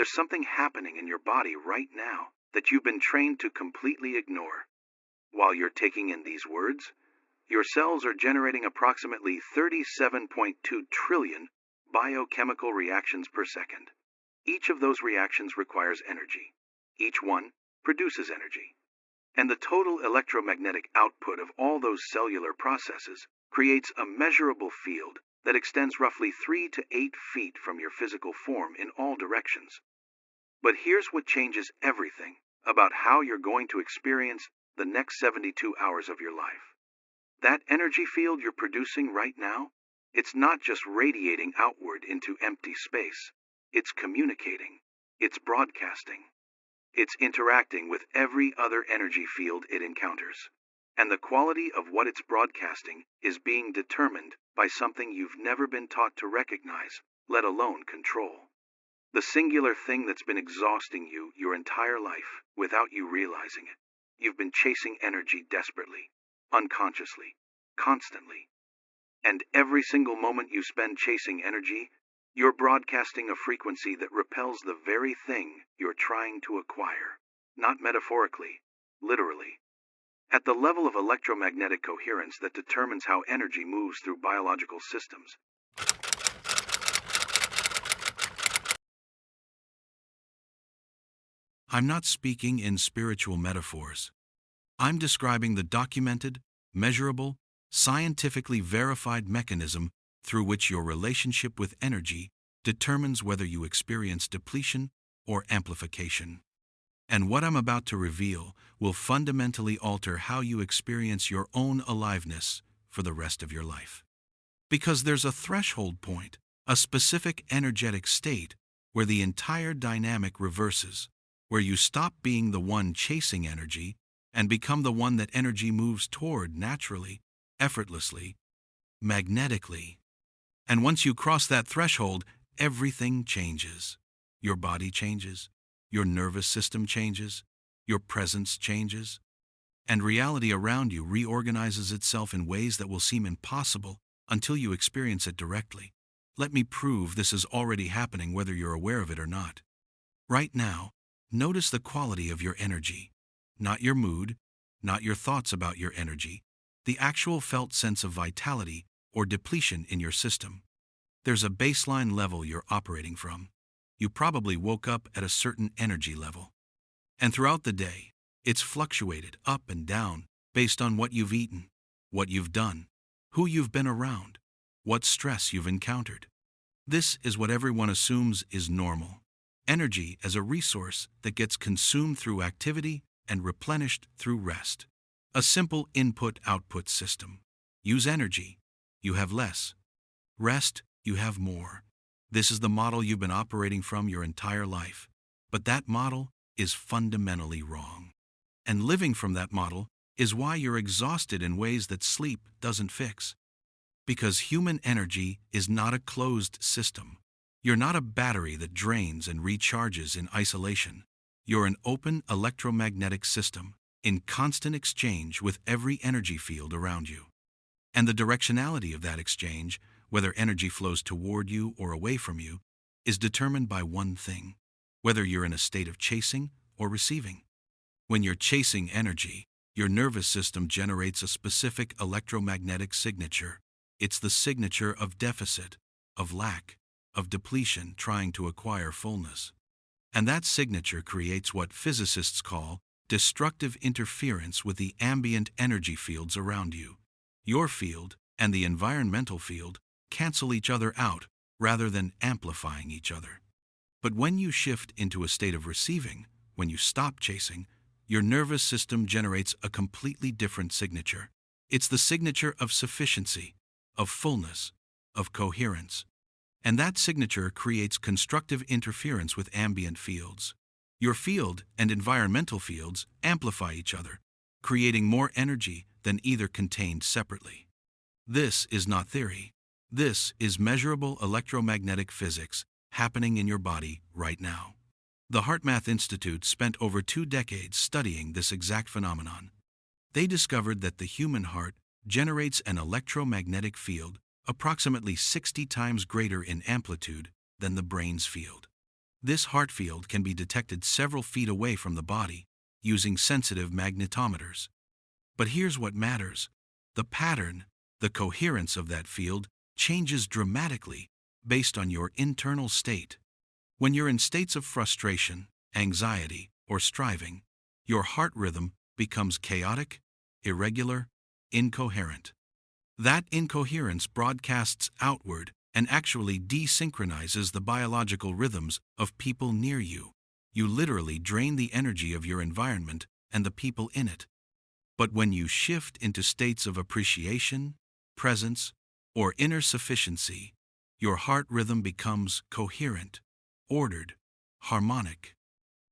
There's something happening in your body right now that you've been trained to completely ignore. While you're taking in these words, your cells are generating approximately 37.2 trillion biochemical reactions per second. Each of those reactions requires energy. Each one produces energy. And the total electromagnetic output of all those cellular processes creates a measurable field that extends roughly 3 to 8 feet from your physical form in all directions. But here's what changes everything about how you're going to experience the next 72 hours of your life. That energy field you're producing right now, it's not just radiating outward into empty space. It's communicating. It's broadcasting. It's interacting with every other energy field it encounters. And the quality of what it's broadcasting is being determined by something you've never been taught to recognize, let alone control. The singular thing that's been exhausting you your entire life without you realizing it. You've been chasing energy desperately, unconsciously, constantly. And every single moment you spend chasing energy, you're broadcasting a frequency that repels the very thing you're trying to acquire. Not metaphorically, literally. At the level of electromagnetic coherence that determines how energy moves through biological systems. I'm not speaking in spiritual metaphors. I'm describing the documented, measurable, scientifically verified mechanism through which your relationship with energy determines whether you experience depletion or amplification. And what I'm about to reveal will fundamentally alter how you experience your own aliveness for the rest of your life. Because there's a threshold point, a specific energetic state, where the entire dynamic reverses, where you stop being the one chasing energy and become the one that energy moves toward naturally, effortlessly, magnetically. And once you cross that threshold, everything changes. Your body changes, your nervous system changes, your presence changes, and reality around you reorganizes itself in ways that will seem impossible until you experience it directly. Let me prove this is already happening whether you're aware of it or not. Right now, notice the quality of your energy, not your mood, not your thoughts about your energy, the actual felt sense of vitality or depletion in your system. There's a baseline level you're operating from. You probably woke up at a certain energy level. And throughout the day, it's fluctuated up and down based on what you've eaten, what you've done, who you've been around, what stress you've encountered. This is what everyone assumes is normal. Energy as a resource that gets consumed through activity and replenished through rest. A simple input-output system. Use energy, you have less. Rest, you have more. This is the model you've been operating from your entire life. But that model is fundamentally wrong. And living from that model is why you're exhausted in ways that sleep doesn't fix. Because human energy is not a closed system. You're not a battery that drains and recharges in isolation. You're an open electromagnetic system in constant exchange with every energy field around you. And the directionality of that exchange, whether energy flows toward you or away from you, is determined by one thing: whether you're in a state of chasing or receiving. When you're chasing energy, your nervous system generates a specific electromagnetic signature. It's the signature of deficit, of lack, of depletion trying to acquire fullness. And that signature creates what physicists call destructive interference with the ambient energy fields around you. Your field and the environmental field cancel each other out rather than amplifying each other. But when you shift into a state of receiving, when you stop chasing, your nervous system generates a completely different signature. It's the signature of sufficiency, of fullness, of coherence. And that signature creates constructive interference with ambient fields. Your field and environmental fields amplify each other, creating more energy than either contained separately. This is not theory. This is measurable electromagnetic physics happening in your body right now. The HeartMath Institute spent over 2 decades studying this exact phenomenon. They discovered that the human heart generates an electromagnetic field approximately 60 times greater in amplitude than the brain's field. This heart field can be detected several feet away from the body using sensitive magnetometers. But here's what matters. The pattern, the coherence of that field changes dramatically based on your internal state. When you're in states of frustration, anxiety, or striving, your heart rhythm becomes chaotic, irregular, incoherent. That incoherence broadcasts outward and actually desynchronizes the biological rhythms of people near you. You literally drain the energy of your environment and the people in it. But when you shift into states of appreciation, presence, or inner sufficiency, your heart rhythm becomes coherent, ordered, harmonic.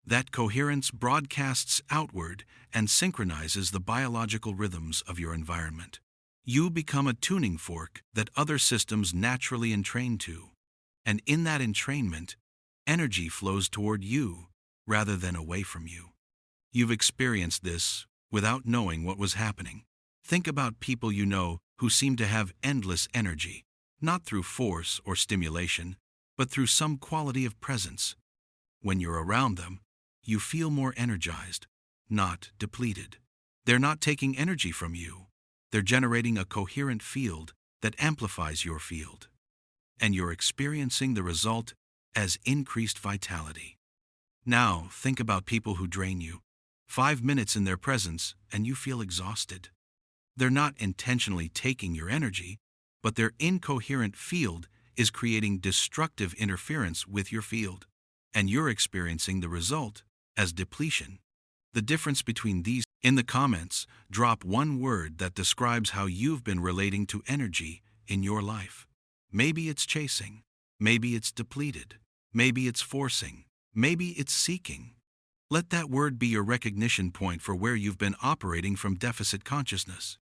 That coherence broadcasts outward and synchronizes the biological rhythms of your environment. You become a tuning fork that other systems naturally entrain to. And in that entrainment, energy flows toward you rather than away from you. You've experienced this without knowing what was happening. Think about people you know who seem to have endless energy, not through force or stimulation, but through some quality of presence. When you're around them, you feel more energized, not depleted. They're not taking energy from you. They're generating a coherent field that amplifies your field. And you're experiencing the result as increased vitality. Now, think about people who drain you. 5 minutes in their presence and you feel exhausted. They're not intentionally taking your energy, but their incoherent field is creating destructive interference with your field. And you're experiencing the result as depletion. The difference between these. In the comments, drop one word that describes how you've been relating to energy in your life. Maybe it's chasing. Maybe it's depleted. Maybe it's forcing. Maybe it's seeking. Let that word be your recognition point for where you've been operating from deficit consciousness.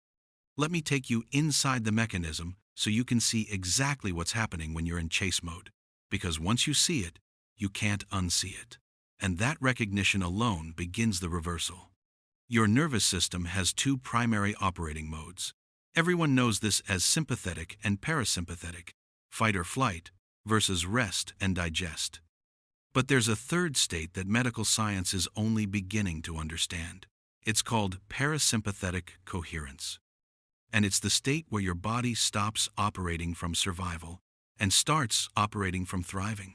Let me take you inside the mechanism so you can see exactly what's happening when you're in chase mode. Because once you see it, you can't unsee it. And that recognition alone begins the reversal. Your nervous system has two primary operating modes. Everyone knows this as sympathetic and parasympathetic, fight or flight, versus rest and digest. But there's a third state that medical science is only beginning to understand. It's called parasympathetic coherence. And it's the state where your body stops operating from survival and starts operating from thriving.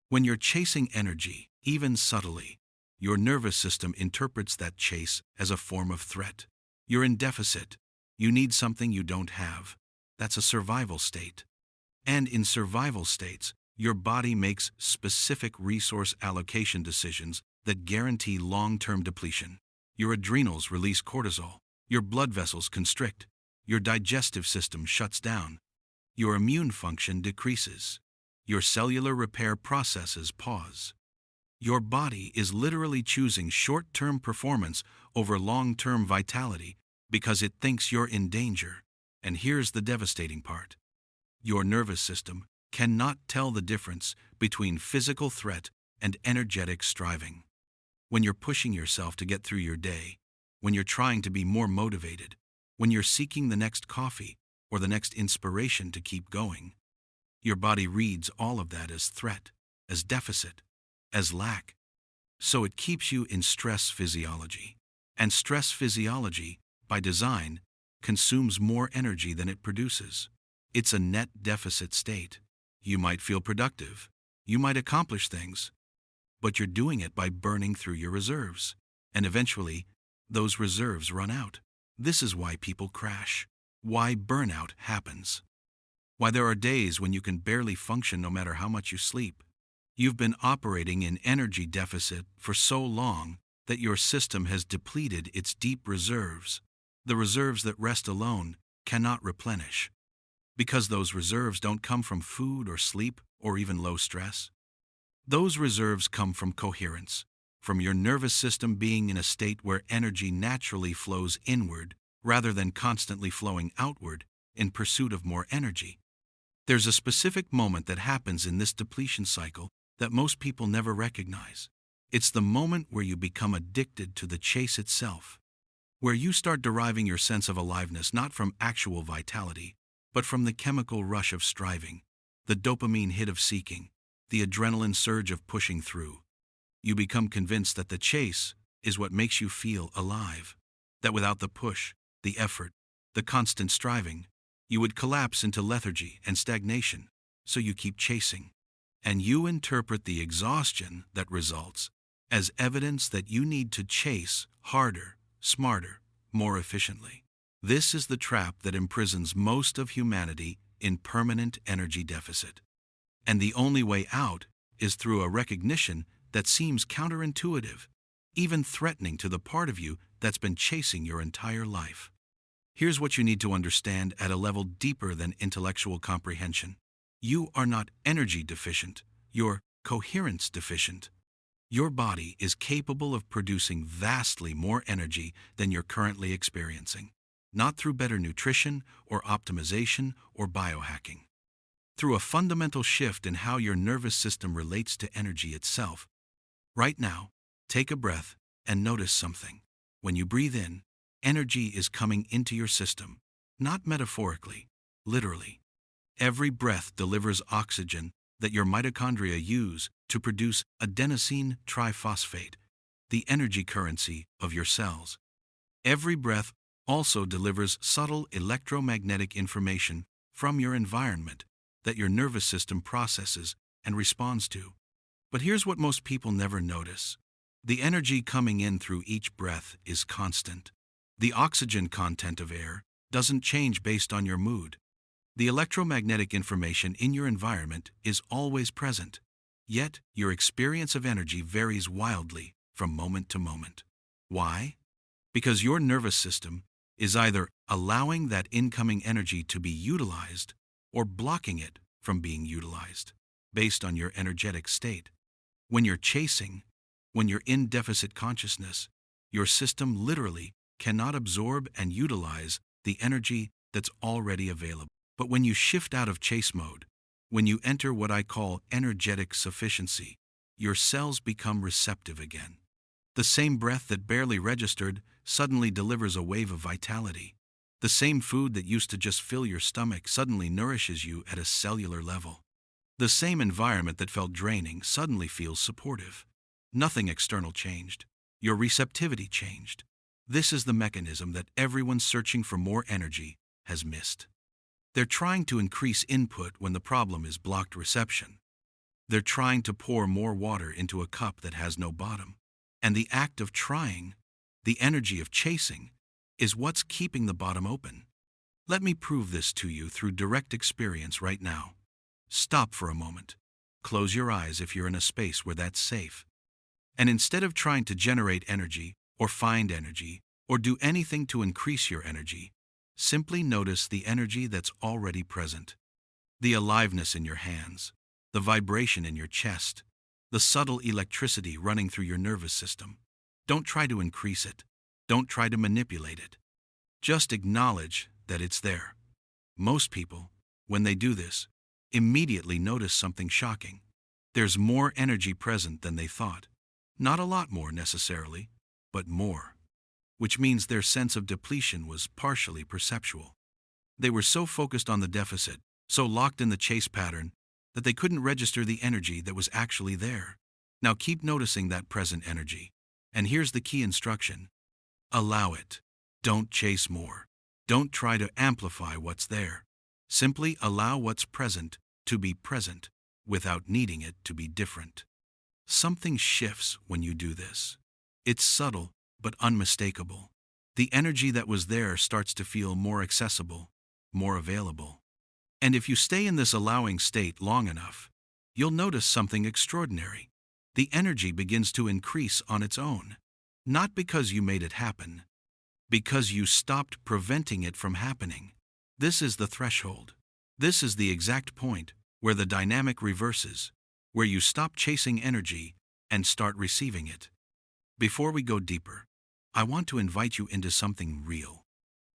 When you're chasing energy, even subtly, your nervous system interprets that chase as a form of threat. You're in deficit. You need something you don't have. That's a survival state. And in survival states, your body makes specific resource allocation decisions that guarantee long-term depletion. Your adrenals release cortisol. Your blood vessels constrict. Your digestive system shuts down. Your immune function decreases. Your cellular repair processes pause. Your body is literally choosing short-term performance over long-term vitality because it thinks you're in danger. And here's the devastating part. Your nervous system cannot tell the difference between physical threat and energetic striving. When you're pushing yourself to get through your day, when you're trying to be more motivated, when you're seeking the next coffee or the next inspiration to keep going, your body reads all of that as threat, as deficit, as lack. So it keeps you in stress physiology. And stress physiology, by design, consumes more energy than it produces. It's a net deficit state. You might feel productive. You might accomplish things. But you're doing it by burning through your reserves. And eventually, those reserves run out. This is why people crash. Why burnout happens. Why there are days when you can barely function no matter how much you sleep. You've been operating in energy deficit for so long that your system has depleted its deep reserves, the reserves that rest alone cannot replenish. Because those reserves don't come from food or sleep or even low stress. Those reserves come from coherence, from your nervous system being in a state where energy naturally flows inward rather than constantly flowing outward in pursuit of more energy. There's a specific moment that happens in this depletion cycle that most people never recognize. It's the moment where you become addicted to the chase itself, where you start deriving your sense of aliveness not from actual vitality, but from the chemical rush of striving, the dopamine hit of seeking, the adrenaline surge of pushing through. You become convinced that the chase is what makes you feel alive, that without the push, the effort, the constant striving, you would collapse into lethargy and stagnation, so you keep chasing. And you interpret the exhaustion that results as evidence that you need to chase harder, smarter, more efficiently. This is the trap that imprisons most of humanity in permanent energy deficit. And the only way out is through a recognition that seems counterintuitive, even threatening to the part of you that's been chasing your entire life. Here's what you need to understand at a level deeper than intellectual comprehension. You are not energy deficient, you're coherence deficient. Your body is capable of producing vastly more energy than you're currently experiencing, not through better nutrition or optimization or biohacking. Through a fundamental shift in how your nervous system relates to energy itself. Right now, take a breath and notice something. When you breathe in, energy is coming into your system, not metaphorically, literally. Every breath delivers oxygen that your mitochondria use to produce adenosine triphosphate, the energy currency of your cells. Every breath also delivers subtle electromagnetic information from your environment that your nervous system processes and responds to. But here's what most people never notice. The energy coming in through each breath is constant. The oxygen content of air doesn't change based on your mood. The electromagnetic information in your environment is always present, yet your experience of energy varies wildly from moment to moment. Why? Because your nervous system is either allowing that incoming energy to be utilized or blocking it from being utilized, based on your energetic state. When you're chasing, when you're in deficit consciousness, your system literally cannot absorb and utilize the energy that's already available. But when you shift out of chase mode, when you enter what I call energetic sufficiency, your cells become receptive again. The same breath that barely registered suddenly delivers a wave of vitality. The same food that used to just fill your stomach suddenly nourishes you at a cellular level. The same environment that felt draining suddenly feels supportive. Nothing external changed. Your receptivity changed. This is the mechanism that everyone searching for more energy has missed. They're trying to increase input when the problem is blocked reception. They're trying to pour more water into a cup that has no bottom. And the act of trying, the energy of chasing, is what's keeping the bottom open. Let me prove this to you through direct experience right now. Stop for a moment. Close your eyes if you're in a space where that's safe. And instead of trying to generate energy, or find energy, or do anything to increase your energy, simply notice the energy that's already present. The aliveness in your hands, the vibration in your chest, the subtle electricity running through your nervous system. Don't try to increase it. Don't try to manipulate it. Just acknowledge that it's there. Most people, when they do this, immediately notice something shocking. There's more energy present than they thought. Not a lot more necessarily, but more. Which means their sense of depletion was partially perceptual. They were so focused on the deficit, so locked in the chase pattern, that they couldn't register the energy that was actually there. Now keep noticing that present energy. And here's the key instruction. Allow it. Don't chase more. Don't try to amplify what's there. Simply allow what's present to be present without needing it to be different. Something shifts when you do this. It's subtle but unmistakable. The energy that was there starts to feel more accessible, more available. And if you stay in this allowing state long enough, you'll notice something extraordinary. The energy begins to increase on its own. Not because you made it happen, because you stopped preventing it from happening. This is the threshold. This is the exact point where the dynamic reverses, where you stop chasing energy and start receiving it. Before we go deeper, I want to invite you into something real.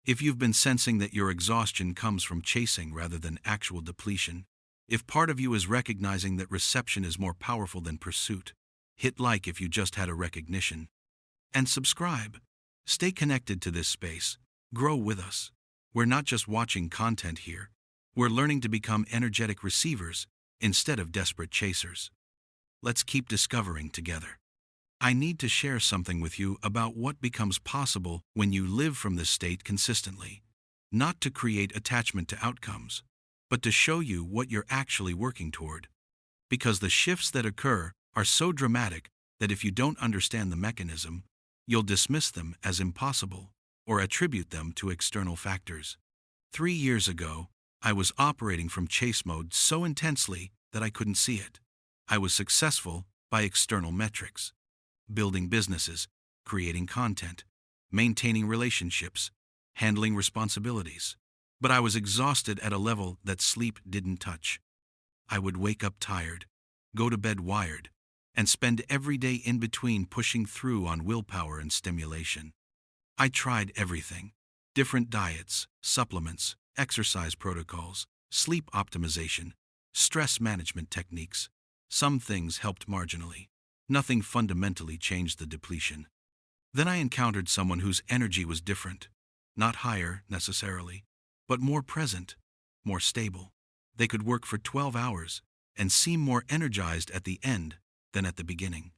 If you've been sensing that your exhaustion comes from chasing rather than actual depletion, if part of you is recognizing that reception is more powerful than pursuit, hit like if you just had a recognition. And subscribe. Stay connected to this space. Grow with us. We're not just watching content here. We're learning to become energetic receivers instead of desperate chasers. Let's keep discovering together. I need to share something with you about what becomes possible when you live from this state consistently. Not to create attachment to outcomes, but to show you what you're actually working toward. Because the shifts that occur are so dramatic that if you don't understand the mechanism, you'll dismiss them as impossible or attribute them to external factors. 3 years ago, I was operating from chase mode so intensely that I couldn't see it. I was successful by external metrics, building businesses, creating content, maintaining relationships, handling responsibilities. But I was exhausted at a level that sleep didn't touch. I would wake up tired, go to bed wired, and spend every day in between pushing through on willpower and stimulation. I tried everything: different diets, supplements, exercise protocols, sleep optimization, stress management techniques. Some things helped marginally. Nothing fundamentally changed the depletion. Then I encountered someone whose energy was different, not higher necessarily, but more present, more stable. They could work for 12 hours and seem more energized at the end than at the beginning.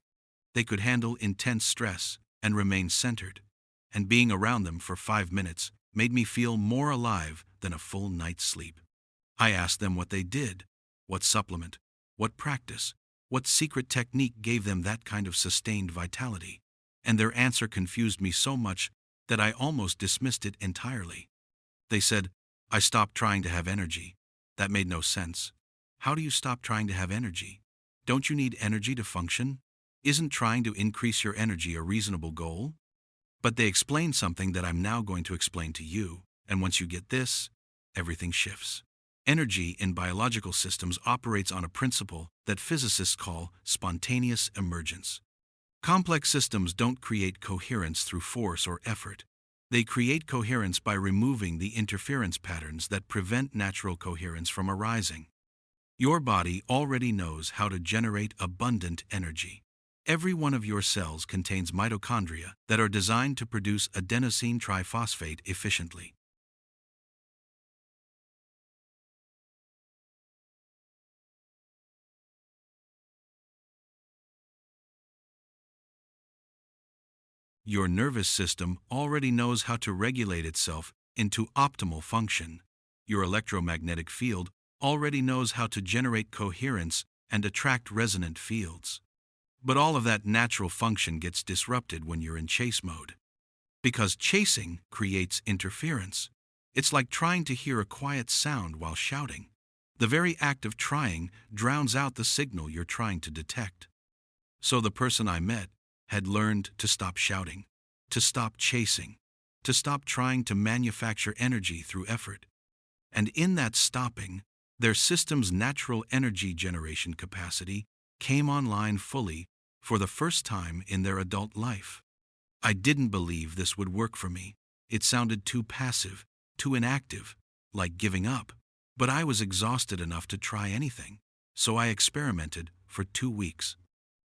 They could handle intense stress and remain centered, and being around them for 5 minutes made me feel more alive than a full night's sleep. I asked them what they did, what supplement, what practice, what secret technique gave them that kind of sustained vitality, and their answer confused me so much that I almost dismissed it entirely. They said, "I stopped trying to have energy." That made no sense. How do you stop trying to have energy? Don't you need energy to function? Isn't trying to increase your energy a reasonable goal? But they explained something that I'm now going to explain to you, and once you get this, everything shifts. Energy in biological systems operates on a principle that physicists call spontaneous emergence. Complex systems don't create coherence through force or effort. They create coherence by removing the interference patterns that prevent natural coherence from arising. Your body already knows how to generate abundant energy. Every one of your cells contains mitochondria that are designed to produce adenosine triphosphate efficiently. Your nervous system already knows how to regulate itself into optimal function. Your electromagnetic field already knows how to generate coherence and attract resonant fields. But all of that natural function gets disrupted when you're in chase mode. Because chasing creates interference. It's like trying to hear a quiet sound while shouting. The very act of trying drowns out the signal you're trying to detect. So the person I met had learned to stop shouting, to stop chasing, to stop trying to manufacture energy through effort. And in that stopping, their system's natural energy generation capacity came online fully for the first time in their adult life. I didn't believe this would work for me. It sounded too passive, too inactive, like giving up. But I was exhausted enough to try anything, so I experimented for 2 weeks.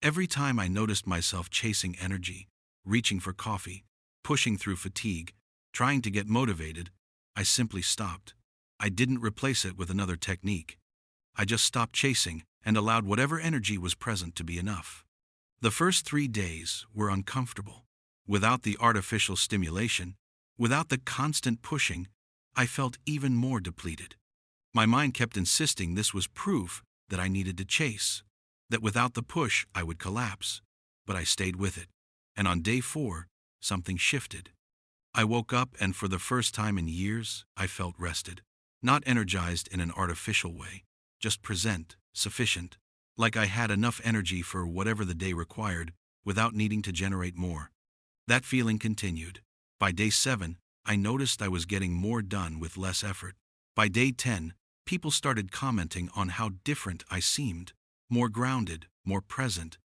Every time I noticed myself chasing energy, reaching for coffee, pushing through fatigue, trying to get motivated, I simply stopped. I didn't replace it with another technique. I just stopped chasing and allowed whatever energy was present to be enough. The first 3 days were uncomfortable. Without the artificial stimulation, without the constant pushing, I felt even more depleted. My mind kept insisting this was proof that I needed to chase, that without the push I would collapse. But I stayed with it. And on day 4, something shifted. I woke up and for the first time in years, I felt rested. Not energized in an artificial way, just present, sufficient, like I had enough energy for whatever the day required without needing to generate more. That feeling continued. By day 7, I noticed I was getting more done with less effort. By day 10, people started commenting on how different I seemed, more grounded, more present.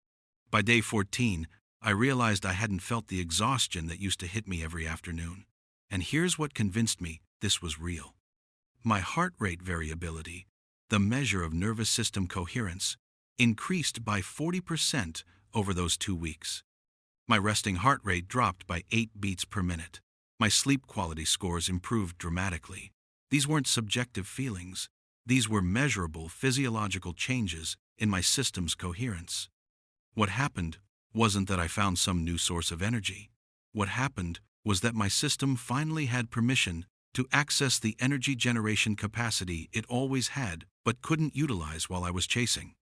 By day 14, I realized I hadn't felt the exhaustion that used to hit me every afternoon. And here's what convinced me this was real. My heart rate variability, the measure of nervous system coherence, increased by 40% over those 2 weeks. My resting heart rate dropped by 8 beats per minute. My sleep quality scores improved dramatically. These weren't subjective feelings. These were measurable physiological changes in my system's coherence. What happened wasn't that I found some new source of energy. What happened was that my system finally had permission to access the energy generation capacity it always had but couldn't utilize while I was chasing.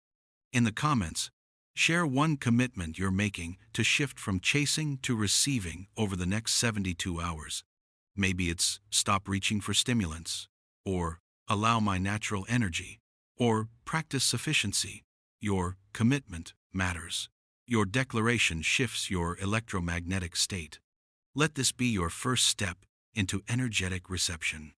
In the comments, share one commitment you're making to shift from chasing to receiving over the next 72 hours. Maybe it's stop reaching for stimulants, or allow my natural energy, or practice sufficiency. Your commitment matters. Your declaration shifts your electromagnetic state. Let this be your first step into energetic reception.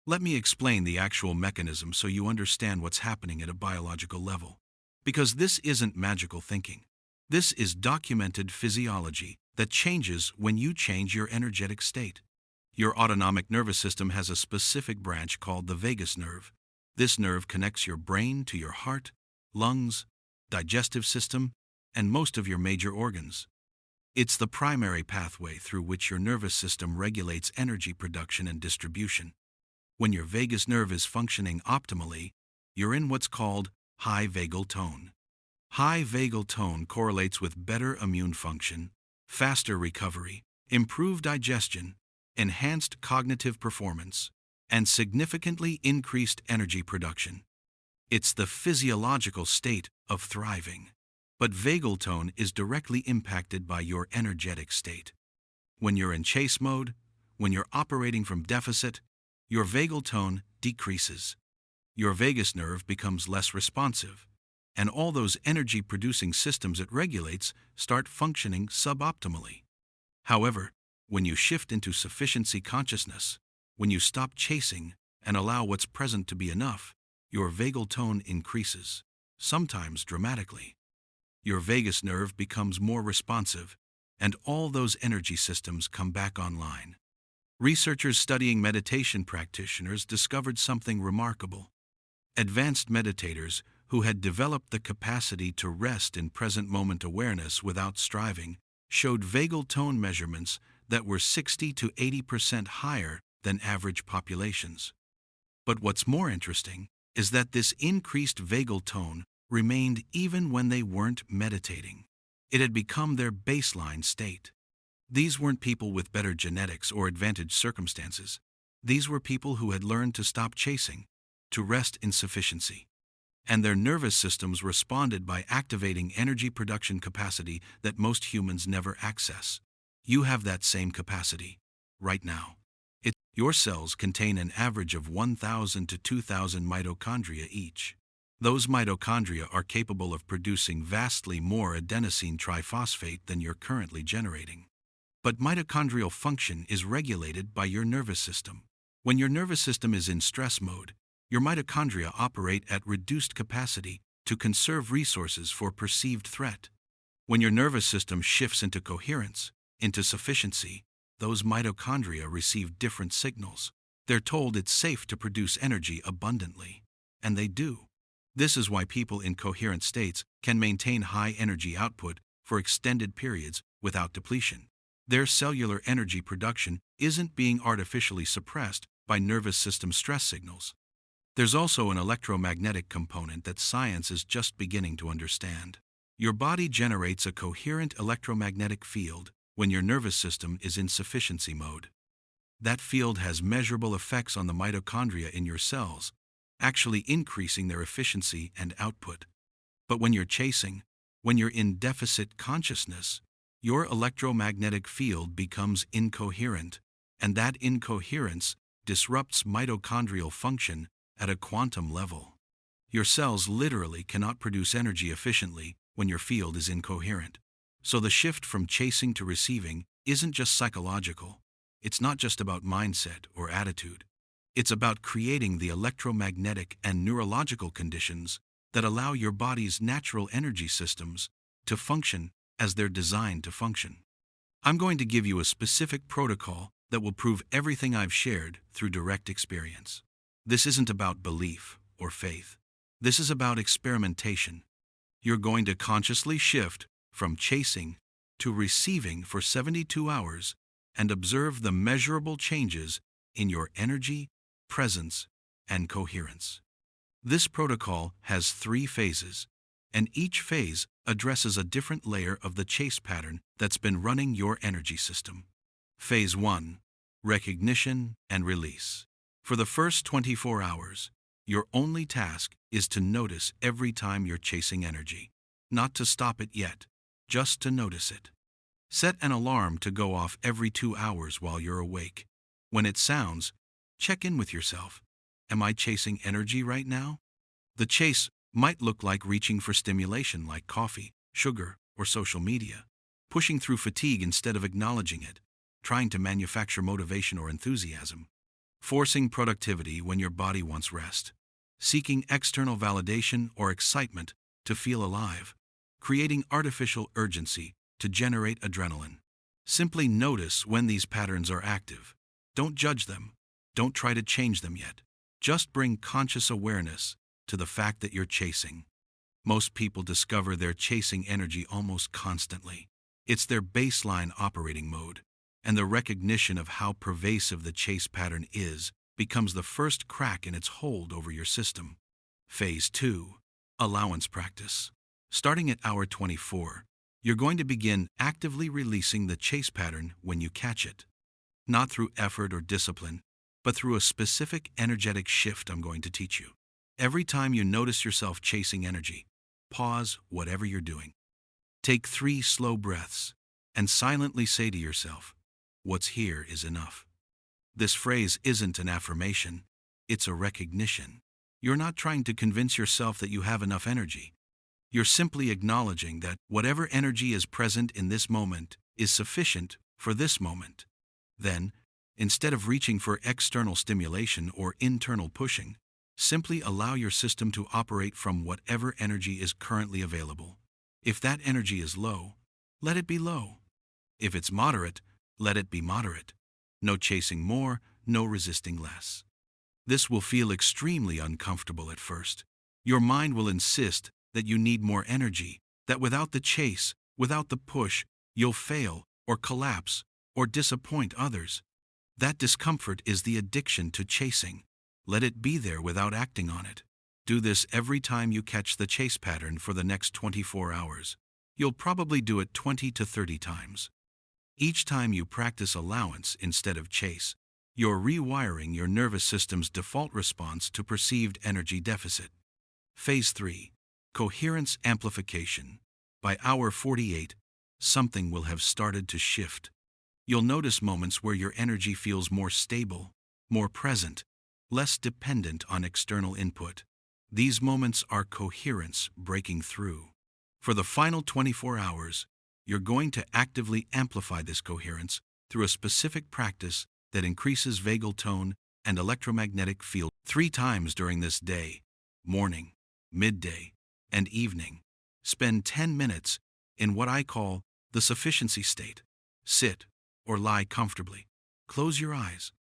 Let me explain the actual mechanism so you understand what's happening at a biological level. Because this isn't magical thinking. This is documented physiology that changes when you change your energetic state. Your autonomic nervous system has a specific branch called the vagus nerve. This nerve connects your brain to your heart, lungs, digestive system, and most of your major organs. It's the primary pathway through which your nervous system regulates energy production and distribution. When your vagus nerve is functioning optimally, you're in what's called high vagal tone. High vagal tone correlates with better immune function, faster recovery, improved digestion, enhanced cognitive performance, and significantly increased energy production. It's the physiological state of thriving. But vagal tone is directly impacted by your energetic state. When you're in chase mode, when you're operating from deficit, your vagal tone decreases. Your vagus nerve becomes less responsive, and all those energy-producing systems it regulates start functioning suboptimally. However, when you shift into sufficiency consciousness, when you stop chasing and allow what's present to be enough, your vagal tone increases, sometimes dramatically. Your vagus nerve becomes more responsive, and all those energy systems come back online. Researchers studying meditation practitioners discovered something remarkable. Advanced meditators who had developed the capacity to rest in present moment awareness without striving showed vagal tone measurements that were 60 to 80% higher than average populations. But what's more interesting is that this increased vagal tone remained even when they weren't meditating. It had become their baseline state. These weren't people with better genetics or advantaged circumstances. These were people who had learned to stop chasing, to rest in sufficiency. And their nervous systems responded by activating energy production capacity that most humans never access. You have that same capacity, right now. Your cells contain an average of 1,000 to 2,000 mitochondria each. Those mitochondria are capable of producing vastly more adenosine triphosphate than you're currently generating. But mitochondrial function is regulated by your nervous system. When your nervous system is in stress mode, your mitochondria operate at reduced capacity to conserve resources for perceived threat. When your nervous system shifts into coherence, into sufficiency, those mitochondria receive different signals. They're told it's safe to produce energy abundantly, and they do. This is why people in coherent states can maintain high energy output for extended periods without depletion. Their cellular energy production isn't being artificially suppressed by nervous system stress signals. There's also an electromagnetic component that science is just beginning to understand. Your body generates a coherent electromagnetic field when your nervous system is in sufficiency mode. That field has measurable effects on the mitochondria in your cells, actually increasing their efficiency and output. But when you're chasing, when you're in deficit consciousness, your electromagnetic field becomes incoherent, and that incoherence disrupts mitochondrial function at a quantum level. Your cells literally cannot produce energy efficiently when your field is incoherent. So the shift from chasing to receiving isn't just psychological. It's not just about mindset or attitude. It's about creating the electromagnetic and neurological conditions that allow your body's natural energy systems to function as they're designed to function. I'm going to give you a specific protocol that will prove everything I've shared through direct experience. This isn't about belief or faith. This is about experimentation. You're going to consciously shift from chasing to receiving for 72 hours and observe the measurable changes in your energy, presence, and coherence. This protocol has 3 phases, and each phase addresses a different layer of the chase pattern that's been running your energy system. Phase 1. Recognition and release. For the first 24 hours, your only task is to notice every time you're chasing energy. Not to stop it yet, just to notice it. Set an alarm to go off every 2 hours while you're awake. When it sounds, check in with yourself. Am I chasing energy right now? The chase might look like reaching for stimulation like coffee, sugar, or social media, pushing through fatigue instead of acknowledging it, trying to manufacture motivation or enthusiasm, forcing productivity when your body wants rest, seeking external validation or excitement to feel alive, creating artificial urgency to generate adrenaline. Simply notice when these patterns are active. Don't judge them. Don't try to change them yet. Just bring conscious awareness to the fact that you're chasing. Most people discover they're chasing energy almost constantly. It's their baseline operating mode, and the recognition of how pervasive the chase pattern is becomes the first crack in its hold over your system. Phase 2. Allowance practice. Starting at hour 24, you're going to begin actively releasing the chase pattern when you catch it. Not through effort or discipline, but through a specific energetic shift I'm going to teach you. Every time you notice yourself chasing energy, pause whatever you're doing. Take 3 slow breaths and silently say to yourself, "What's here is enough." This phrase isn't an affirmation, it's a recognition. You're not trying to convince yourself that you have enough energy. You're simply acknowledging that whatever energy is present in this moment is sufficient for this moment. Then, instead of reaching for external stimulation or internal pushing, simply allow your system to operate from whatever energy is currently available. If that energy is low, let it be low. If it's moderate, let it be moderate. No chasing more, no resisting less. This will feel extremely uncomfortable at first. Your mind will insist that you need more energy, that without the chase, without the push, you'll fail or collapse or disappoint others. That discomfort is the addiction to chasing. Let it be there without acting on it. Do this every time you catch the chase pattern for the next 24 hours. You'll probably do it 20 to 30 times. Each time you practice allowance instead of chase, you're rewiring your nervous system's default response to perceived energy deficit. Phase 3. Coherence amplification. By hour 48, something will have started to shift. You'll notice moments where your energy feels more stable, more present, less dependent on external input. These moments are coherence breaking through. For the final 24 hours, you're going to actively amplify this coherence through a specific practice that increases vagal tone and electromagnetic field 3 times during this day, morning, midday, and evening. Spend 10 minutes in what I call the sufficiency state. Sit or lie comfortably. Close your eyes.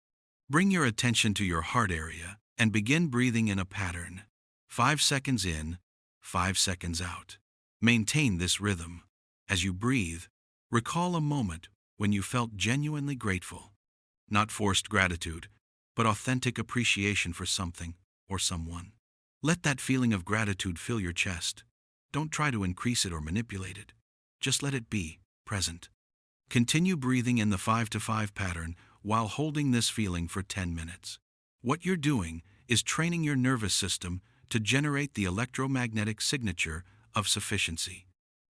Bring your attention to your heart area and begin breathing in a pattern. 5 seconds in, 5 seconds out. Maintain this rhythm. As you breathe, recall a moment when you felt genuinely grateful. Not forced gratitude, but authentic appreciation for something or someone. Let that feeling of gratitude fill your chest. Don't try to increase it or manipulate it. Just let it be present. Continue breathing in the 5 to 5 pattern while holding this feeling for 10 minutes. What you're doing is training your nervous system to generate the electromagnetic signature of sufficiency.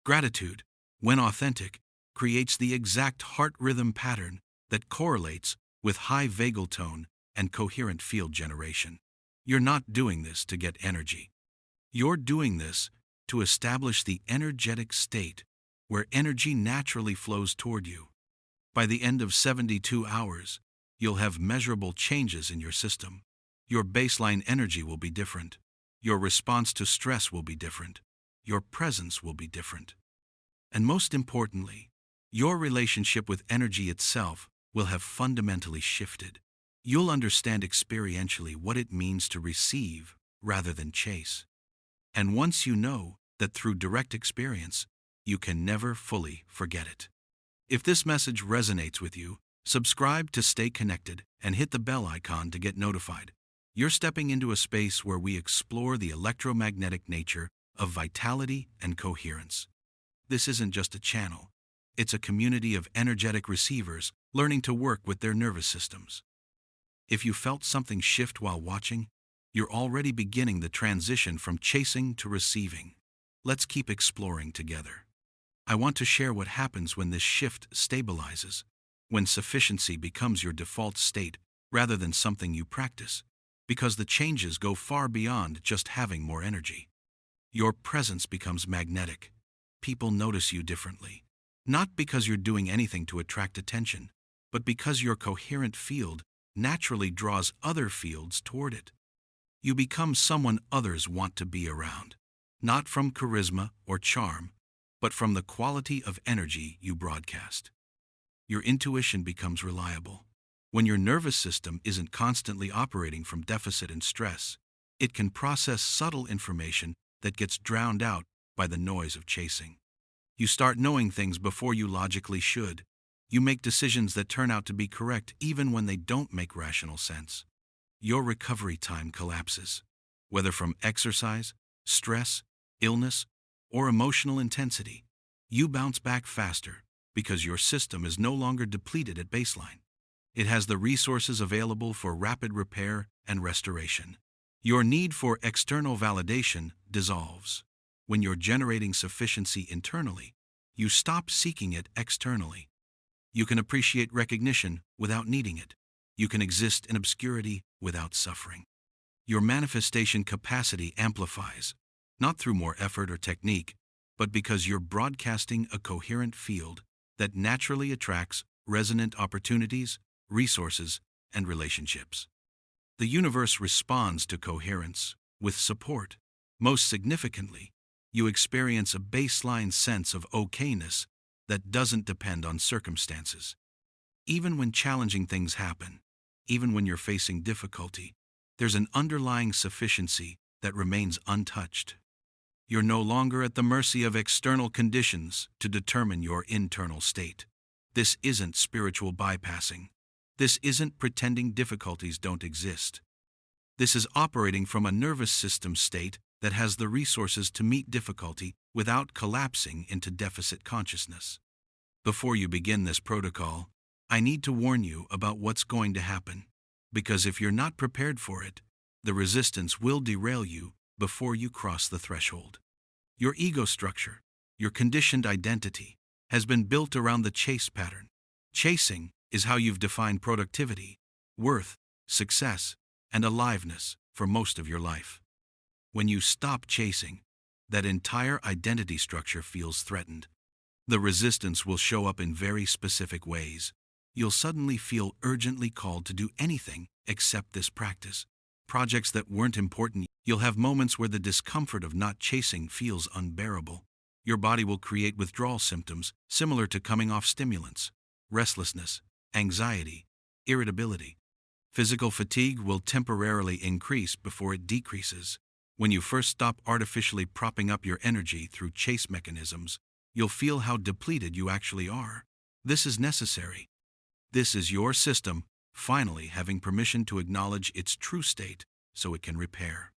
Gratitude, when authentic, creates the exact heart rhythm pattern that correlates with high vagal tone and coherent field generation. You're not doing this to get energy. You're doing this to establish the energetic state where energy naturally flows toward you. By the end of 72 hours, you'll have measurable changes in your system. Your baseline energy will be different. Your response to stress will be different. Your presence will be different. And most importantly, your relationship with energy itself will have fundamentally shifted. You'll understand experientially what it means to receive rather than chase. And once you know that through direct experience, you can never fully forget it. If this message resonates with you, subscribe to stay connected and hit the bell icon to get notified. You're stepping into a space where we explore the electromagnetic nature of vitality and coherence. This isn't just a channel, it's a community of energetic receivers learning to work with their nervous systems. If you felt something shift while watching, you're already beginning the transition from chasing to receiving. Let's keep exploring together. I want to share what happens when this shift stabilizes, when sufficiency becomes your default state rather than something you practice, because the changes go far beyond just having more energy. Your presence becomes magnetic. People notice you differently, not because you're doing anything to attract attention, but because your coherent field naturally draws other fields toward it. You become someone others want to be around, not from charisma or charm, but from the quality of energy you broadcast. Your intuition becomes reliable. When your nervous system isn't constantly operating from deficit and stress, it can process subtle information that gets drowned out by the noise of chasing. You start knowing things before you logically should. You make decisions that turn out to be correct even when they don't make rational sense. Your recovery time collapses. Whether from exercise, stress, illness, or emotional intensity, you bounce back faster because your system is no longer depleted at baseline. It has the resources available for rapid repair and restoration. Your need for external validation dissolves. When you're generating sufficiency internally, you stop seeking it externally. You can appreciate recognition without needing it. You can exist in obscurity without suffering. Your manifestation capacity amplifies, not through more effort or technique, but because you're broadcasting a coherent field that naturally attracts resonant opportunities, resources, and relationships. The universe responds to coherence with support. Most significantly, you experience a baseline sense of okayness that doesn't depend on circumstances. Even when challenging things happen, even when you're facing difficulty, there's an underlying sufficiency that remains untouched. You're no longer at the mercy of external conditions to determine your internal state. This isn't spiritual bypassing. This isn't pretending difficulties don't exist. This is operating from a nervous system state that has the resources to meet difficulty without collapsing into deficit consciousness. Before you begin this protocol, I need to warn you about what's going to happen, because if you're not prepared for it, the resistance will derail you before you cross the threshold. Your ego structure, your conditioned identity, has been built around the chase pattern. Chasing is how you've defined productivity, worth, success, and aliveness for most of your life. When you stop chasing, that entire identity structure feels threatened. The resistance will show up in very specific ways. You'll suddenly feel urgently called to do anything except this practice. Projects that weren't important, you'll have moments where the discomfort of not chasing feels unbearable. Your body will create withdrawal symptoms similar to coming off stimulants, restlessness, anxiety, irritability. Physical fatigue will temporarily increase before it decreases. When you first stop artificially propping up your energy through chase mechanisms, you'll feel how depleted you actually are. This is necessary. This is your system finally having permission to acknowledge its true state so it can repair.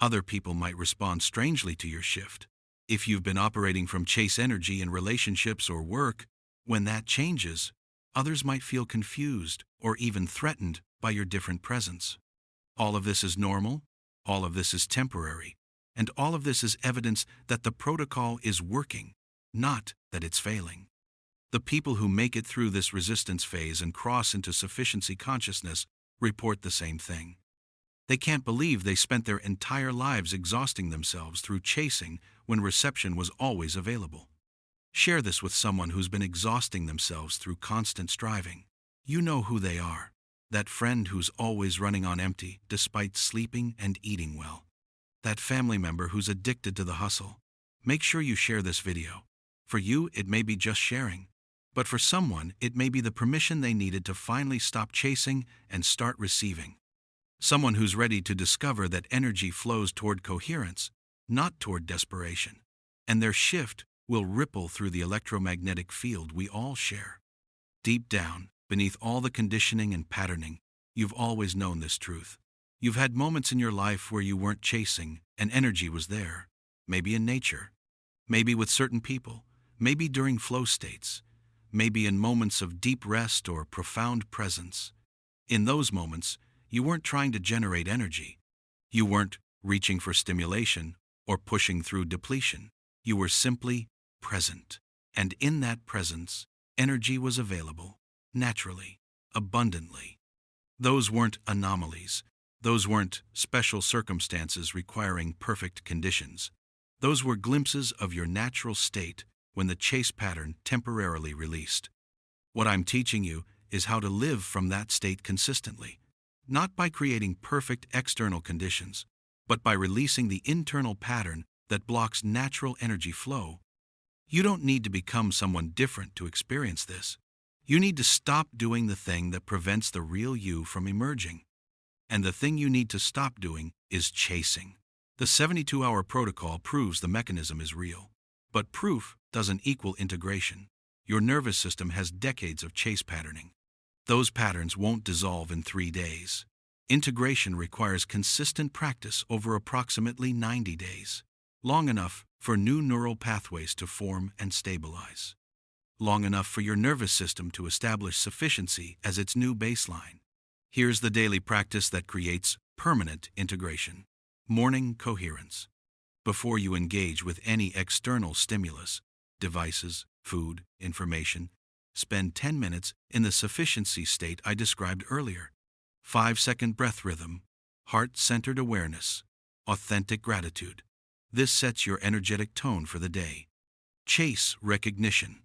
Other people might respond strangely to your shift. If you've been operating from chase energy in relationships or work, when that changes, others might feel confused or even threatened by your different presence. All of this is normal, all of this is temporary, and all of this is evidence that the protocol is working, not that it's failing. The people who make it through this resistance phase and cross into sufficiency consciousness report the same thing. They can't believe they spent their entire lives exhausting themselves through chasing when reception was always available. Share this with someone who's been exhausting themselves through constant striving. You know who they are. That friend who's always running on empty despite sleeping and eating well. That family member who's addicted to the hustle. Make sure you share this video. For you, it may be just sharing. But for someone, it may be the permission they needed to finally stop chasing and start receiving. Someone who's ready to discover that energy flows toward coherence, not toward desperation. And their shift will ripple through the electromagnetic field we all share. Deep down, beneath all the conditioning and patterning, you've always known this truth. You've had moments in your life where you weren't chasing and energy was there, maybe in nature, maybe with certain people, maybe during flow states, maybe in moments of deep rest or profound presence. In those moments, you weren't trying to generate energy. You weren't reaching for stimulation or pushing through depletion. You were simply present. And in that presence, energy was available, naturally, abundantly. Those weren't anomalies. Those weren't special circumstances requiring perfect conditions. Those were glimpses of your natural state when the chase pattern temporarily released. What I'm teaching you is how to live from that state consistently, not by creating perfect external conditions, but by releasing the internal pattern that blocks natural energy flow. You don't need to become someone different to experience this. You need to stop doing the thing that prevents the real you from emerging. And the thing you need to stop doing is chasing. The 72-hour protocol proves the mechanism is real. But proof doesn't equal integration. Your nervous system has decades of chase patterning. Those patterns won't dissolve in 3 days. Integration requires consistent practice over approximately 90 days. Long enough for new neural pathways to form and stabilize. Long enough for your nervous system to establish sufficiency as its new baseline. Here's the daily practice that creates permanent integration. Morning coherence. Before you engage with any external stimulus, devices, food, information, spend 10 minutes in the sufficiency state I described earlier. 5-second breath rhythm, heart-centered awareness, authentic gratitude. This sets your energetic tone for the day. Chase recognition.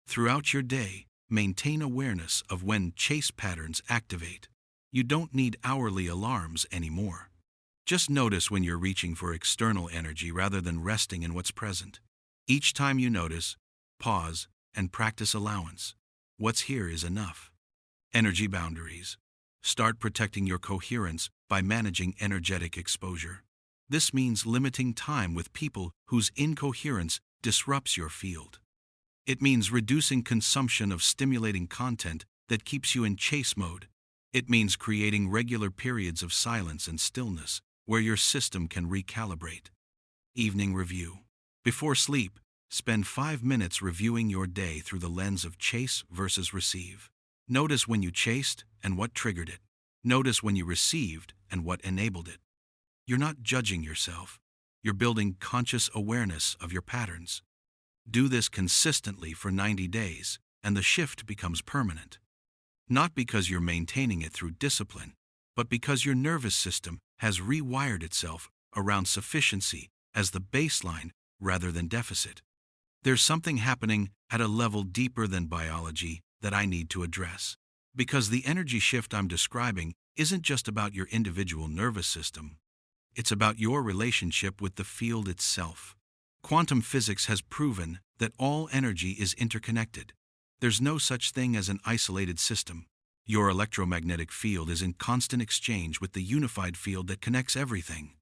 Throughout your day, maintain awareness of when chase patterns activate. You don't need hourly alarms anymore. Just notice when you're reaching for external energy rather than resting in what's present. Each time you notice, pause and practice allowance. What's here is enough. Energy boundaries. Start protecting your coherence by managing energetic exposure. This means limiting time with people whose incoherence disrupts your field. It means reducing consumption of stimulating content that keeps you in chase mode. It means creating regular periods of silence and stillness where your system can recalibrate. Evening review. Before sleep, spend 5 minutes reviewing your day through the lens of chase versus receive. Notice when you chased and what triggered it. Notice when you received and what enabled it. You're not judging yourself. You're building conscious awareness of your patterns. Do this consistently for 90 days, and the shift becomes permanent. Not because you're maintaining it through discipline, but because your nervous system has rewired itself around sufficiency as the baseline rather than deficit. There's something happening at a level deeper than biology that I need to address. Because the energy shift I'm describing isn't just about your individual nervous system. It's about your relationship with the field itself. Quantum physics has proven that all energy is interconnected. There's no such thing as an isolated system. Your electromagnetic field is in constant exchange with the unified field that connects everything.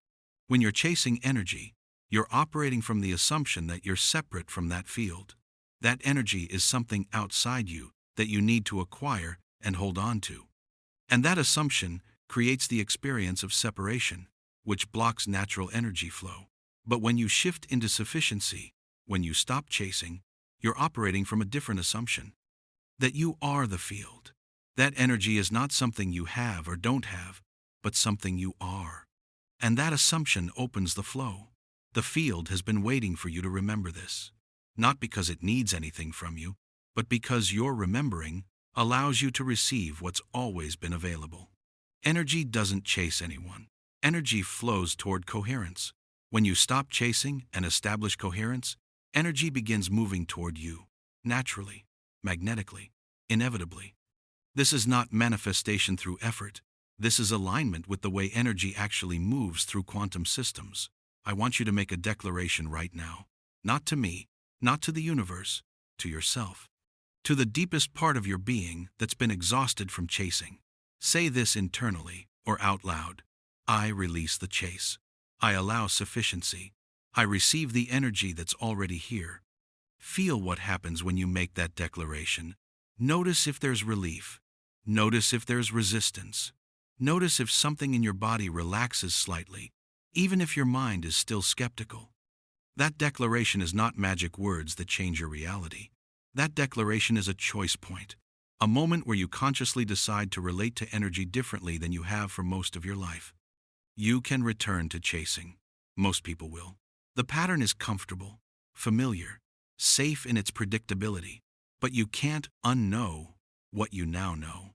When you're chasing energy, you're operating from the assumption that you're separate from that field. That energy is something outside you that you need to acquire and hold on to. And that assumption creates the experience of separation, which blocks natural energy flow. But when you shift into sufficiency, when you stop chasing, you're operating from a different assumption. That you are the field. That energy is not something you have or don't have, but something you are. And that assumption opens the flow. The field has been waiting for you to remember this. Not because it needs anything from you, but because your remembering allows you to receive what's always been available. Energy doesn't chase anyone. Energy flows toward coherence. When you stop chasing and establish coherence, energy begins moving toward you, naturally, magnetically, inevitably. This is not manifestation through effort. This is alignment with the way energy actually moves through quantum systems. I want you to make a declaration right now. Not to me, not to the universe, to yourself. To the deepest part of your being that's been exhausted from chasing. Say this internally or out loud. I release the chase. I allow sufficiency. I receive the energy that's already here. Feel what happens when you make that declaration. Notice if there's relief. Notice if there's resistance. Notice if something in your body relaxes slightly, even if your mind is still skeptical. That declaration is not magic words that change your reality. That declaration is a choice point, a moment where you consciously decide to relate to energy differently than you have for most of your life. You can return to chasing. Most people will. The pattern is comfortable, familiar, safe in its predictability, but you can't unknow what you now know.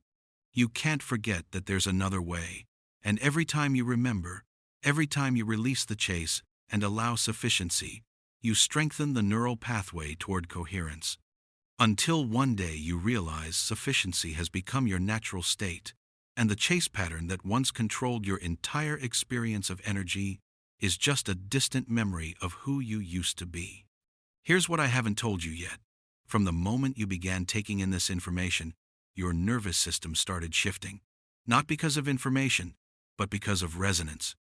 You can't forget that there's another way, and every time you remember, every time you release the chase and allow sufficiency, you strengthen the neural pathway toward coherence. Until one day you realize sufficiency has become your natural state, and the chase pattern that once controlled your entire experience of energy is just a distant memory of who you used to be. Here's what I haven't told you yet. From the moment you began taking in this information, your nervous system started shifting, not because of information, but because of resonance.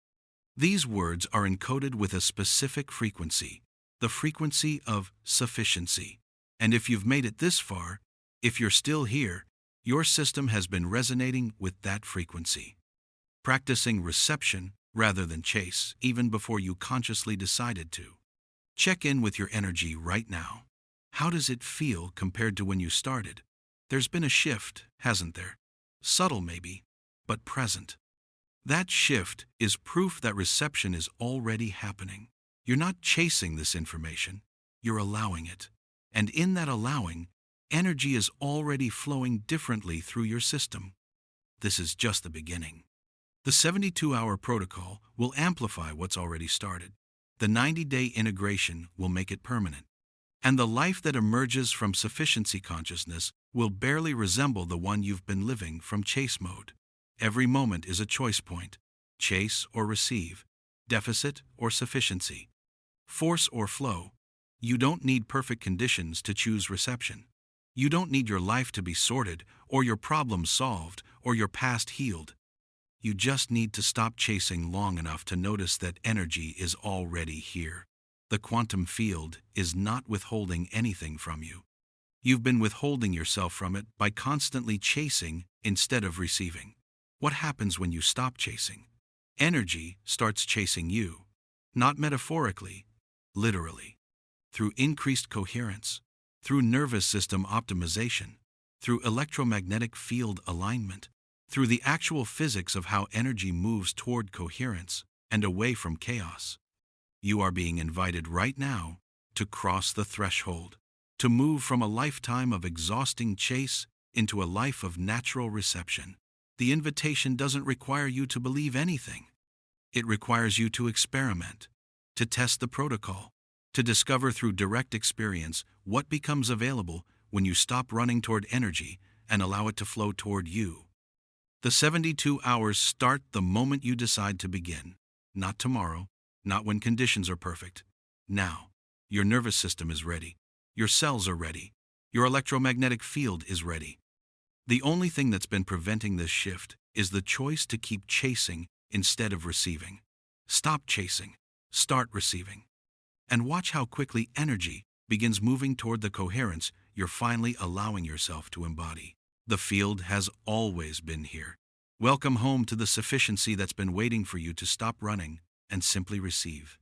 These words are encoded with a specific frequency, the frequency of sufficiency. And if you've made it this far, if you're still here, your system has been resonating with that frequency. Practicing reception rather than chase, even before you consciously decided to. Check in with your energy right now. How does it feel compared to when you started? There's been a shift, hasn't there? Subtle maybe, but present. That shift is proof that reception is already happening. You're not chasing this information, you're allowing it. And in that allowing, energy is already flowing differently through your system. This is just the beginning. The 72-hour protocol will amplify what's already started. The 90-day integration will make it permanent. And the life that emerges from sufficiency consciousness will barely resemble the one you've been living from chase mode. Every moment is a choice point. Chase or receive. Deficit or sufficiency. Force or flow. You don't need perfect conditions to choose reception. You don't need your life to be sorted, or your problems solved, or your past healed. You just need to stop chasing long enough to notice that energy is already here. The quantum field is not withholding anything from you. You've been withholding yourself from it by constantly chasing instead of receiving. What happens when you stop chasing? Energy starts chasing you, not metaphorically, literally. Through increased coherence, through nervous system optimization, through electromagnetic field alignment, through the actual physics of how energy moves toward coherence and away from chaos. You are being invited right now to cross the threshold, to move from a lifetime of exhausting chase into a life of natural reception. The invitation doesn't require you to believe anything. It requires you to experiment, to test the protocol, to discover through direct experience what becomes available when you stop running toward energy and allow it to flow toward you. The 72 hours start the moment you decide to begin. Not tomorrow, not when conditions are perfect. Now, your nervous system is ready. Your cells are ready. Your electromagnetic field is ready. The only thing that's been preventing this shift is the choice to keep chasing instead of receiving. Stop chasing. Start receiving. And watch how quickly energy begins moving toward the coherence you're finally allowing yourself to embody. The field has always been here. Welcome home to the sufficiency that's been waiting for you to stop running and simply receive.